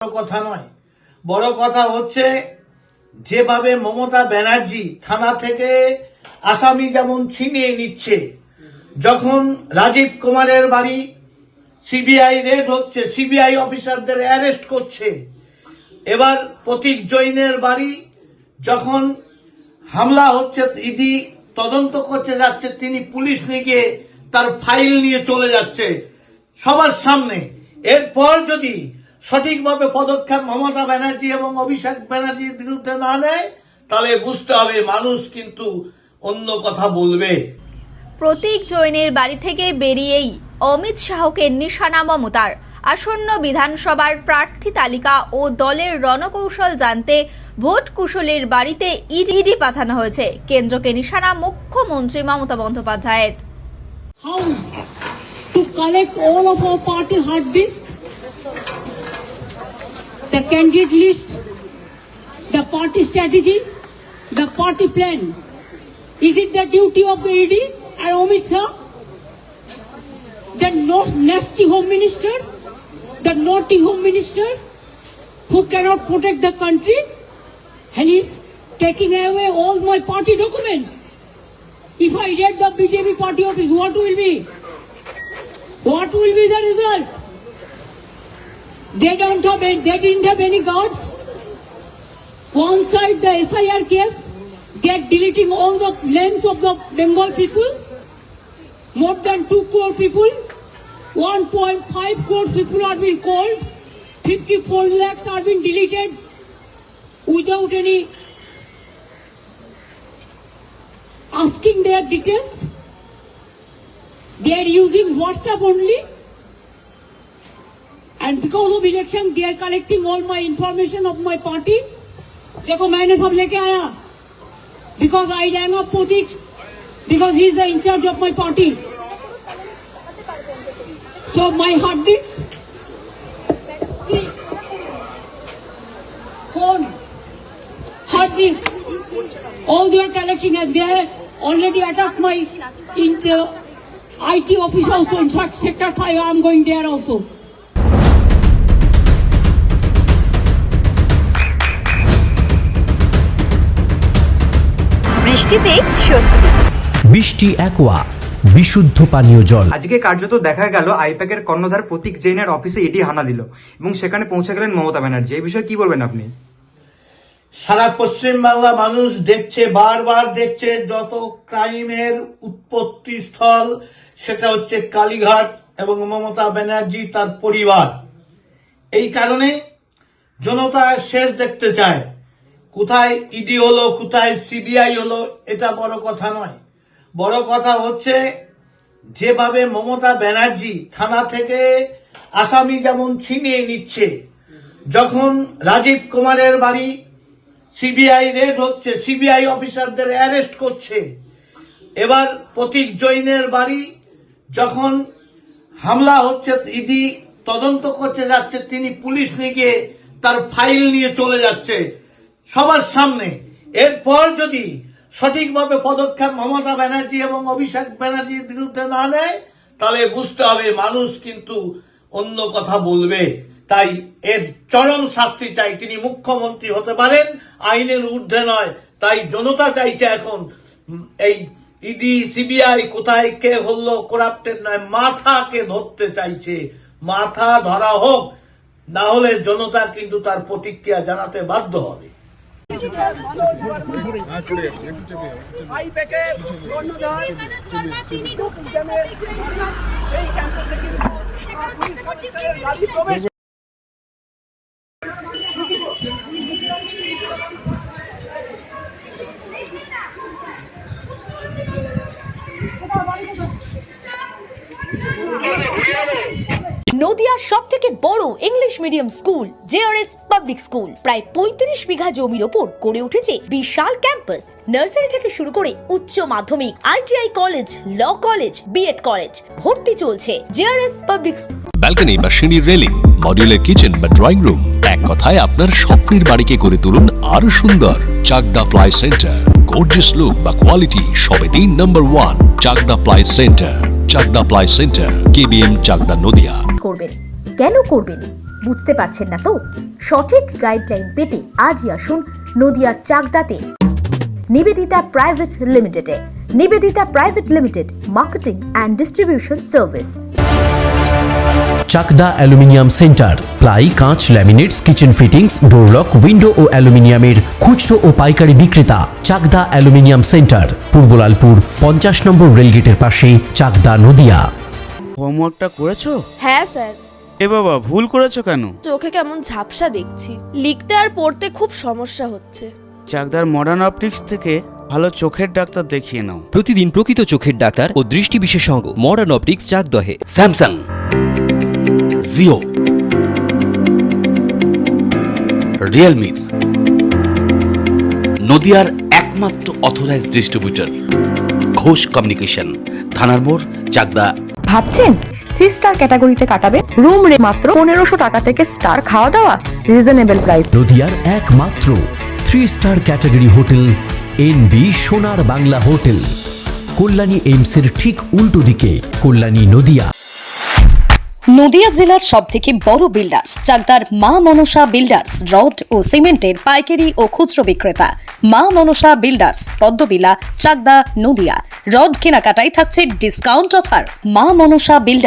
বড় কথা নয়, বড় কথা হচ্ছে যেভাবে মমতা ব্যানার্জি থানা থেকে আসামি যেমন ছিনিয়ে নিচ্ছে, যখন রাজীব কুমারের বাড়ি সিবিআই রেড হচ্ছে, সিবিআই অফিসারদের অ্যারেস্ট করছে, এবার প্রতীক জৈনের বাড়ি যখন হামলা হচ্ছে, ইডি তদন্ত করতে যাচ্ছে, তিনি পুলিশ নিয়ে গিয়ে তার ফাইল নিয়ে চলে যাচ্ছে সবার সামনে। এরপর যদি সঠিকভাবে পদক্ষেপ মমতা ব্যানার্জি এবং অভিষেক ব্যানার্জির বিরুদ্ধে না নেয়, তাহলে বুঝতে হবে মানুষ কিন্তু অন্য কথা বলবে। প্রতীক জৈনের বাড়ি থেকে বেরিয়েই অমিত শাহকে নিশানা মমতার। আসন্ন বিধানসভার প্রার্থী তালিকা ও দলের রণকৌশল জানতে ভোট কুশলীর বাড়িতে ইডি পাঠানো হয়েছে। কেন্দ্রকে নিশানা মুখ্যমন্ত্রী মমতা বন্দ্যোপাধ্যায়ের। How to collect all of our party hard disk, the candidate list, the party strategy, the party plan. Is it the duty of the ED and Amit Shah, the nasty home minister, the naughty home minister who cannot protect the country, and is taking away all my party documents? If I raid the BJP party office, what will be? What will be the result? They didn't have any guards. One side the SIR case, they are deleting all the names of the Bengal people. More than 2 crore people, 1.5 crore people are being called. 54 lakhs are being deleted without any asking their details. They are using WhatsApp only, and because of election they are collecting all my information of my party. देखो मैंने सब लेके आया because I rang up Pratik because he is the in charge of my party. So my hard disk, see, phone, hard disk, all they are collecting, and they have already attacked my IT office also. In fact, sector 5, I am going there also. বৃষ্টিতে স্বস্তি। বৃষ্টি aqua বিশুদ্ধ পানীয় জল। আজকে কার্যত দেখা গেল আইপ্যাকের কর্ণধার প্রতীক জৈনের অফিসে ইডি হানা দিল এবং সেখানে পৌঁছে গেলেন মমতা ব্যানার্জি। এই বিষয়ে কি বলবেন আপনি? সারা পশ্চিম বাংলা মানুষ দেখছে, বারবার দেখছে, যত ক্রাইমের উৎপত্তি স্থল সেটা হচ্ছে কালীঘাট এবং মমতা ব্যানার্জি তার পরিবার। এই কারণে জনতা শেষ দেখতে চায়। কোথায় ইডি হলো, কোথায় সিবিআই হলো, এটা বড় কথা নয়, বড় কথা হচ্ছে যেভাবে মমতা ব্যানার্জি থানা থেকে আসামি যেমন ছিনিয়ে নিচ্ছে, যখন রাজীব কুমারের বাড়ি সিবিআই রেড হচ্ছে, সিবিআই অফিসারদের অ্যারেস্ট করছে, এবার প্রতীক জৈনের বাড়ি যখন হামলা হচ্ছে, ইডি তদন্ত করতে যাচ্ছে, তিনি পুলিশ নিয়ে গিয়ে তার ফাইল নিয়ে চলে যাচ্ছে সবার সামনে। এরপর যদি সঠিকভাবে পদক্ষেপ মমতা ব্যানার্জি এবং অভিষেক ব্যানার্জির বিরুদ্ধে না নেয়, তাহলে বুঝতে হবে মানুষ কিন্তু অন্য কথা বলবে। তাই এর চরম শাস্তি চাই। তিনি মুখ্যমন্ত্রী হতে পারেন, আইনের ঊর্ধ্বে নয়। তাই জনতা চাইছে এখন এই ইডি সিবিআই কোথায় কে হলো, করাপ্টেড নয়, মাথাকে ধরতে চাইছে। মাথা ধরা হোক, না হলে জনতা কিন্তু তার প্রতিক্রিয়া জানাতে বাধ্য হবে। নদিয়ার সবথেকে বড় English medium school JRS public school প্রায় ৩৫ বিঘা জমির ওপর গড়ে উঠেছে বিশাল ক্যাম্পাস। নার্সারি থেকে শুরু করে উচ্চ মাধ্যমিক, ITI college, law college, BEd college, ভর্তি চলছে জেআরএস পাবলিক। ব্যালকনি বা সিঁড়ির রেলিং, মডিউলার কিচেন বা ড্রয়িং রুম, এক কথায় আপনার স্বপ্নের বাড়িকে করে তুলুন আরো সুন্দর। Chakdah ply centre, gorgeous look বা কোয়ালিটি সবে 3 number 1 Chakdah ply centre. Chakdah ply centre, KBM, Chakdah, Nadia. করবেন কেন করবেন? বুঝতে পারছেন না তো? সঠিক গাইডলাইন পেতে আজই আসুন নদিয়ার চাকদাতে নিবেদিতা প্রাইভেট লিমিটেডে। Nivedita private limited, marketing and distribution service. Chakdah aluminium centre, ply, কাঁচ, laminates, kitchen fittings, door lock, window ও অ্যালুমিনিয়ামের খুচরো ও পাইকারি বিক্রেতা। Chakdah aluminium centre, Purbalalpur 50 number রেলগেটের পাশে, চাকদা, নদিয়া। হোমওয়ার্কটা করেছো? হ্যাঁ স্যার। এ বাবা, ভুল করেছো কেন? চোখে কেমন ঝাপসা দেখছি, লিখতে আর পড়তে খুব সমস্যা হচ্ছে। চাকদার মডার্ন অপটিক্স থেকে ভালো চোখের ডাক্তার দেখিয়ে নাও। প্রতিদিন প্রকৃত চোখের ডাক্তার ও দৃষ্টি বিশেষজ্ঞ মডার্ন অপটিক্স চাকদহে। স্যামসাং, জিও, রিয়েলমি, নদিয়ার একমাত্র অথরাইজড ডিস্ট্রিবিউটর ঘোষ কমিউনিকেশন, থানার মোড়, চাকদা। ভাবছেন 3 স্টার ক্যাটাগরিতে কাটাবে? রুম রে মাত্র 1500 টাকা থেকে স্টার, খাওয়া দাওয়া রিজনেবল প্রাইস। নদিয়ার একমাত্র 3 স্টার ক্যাটাগরি হোটেল এনবি সোনার বাংলা হোটেল, কল্যাণী এইমসের ঠিক উল্টো দিকে, কল্যাণী, নদিয়া। নদিয়া জেলার সবথেকে বড় বিল্ডার্স চাকদার মা মনসা বিল্ডার্স, রড ও সিমেন্টের পাইকারি ও খুচরো বিক্রেতা। মা মনসা বিল্ডার্স, পদ্মবিলা, চাকদা, নদিয়া। রড কেনাকাটায় থাকছে ডিসকাউন্ট অফার। মা মনসা বিল্ডার্স।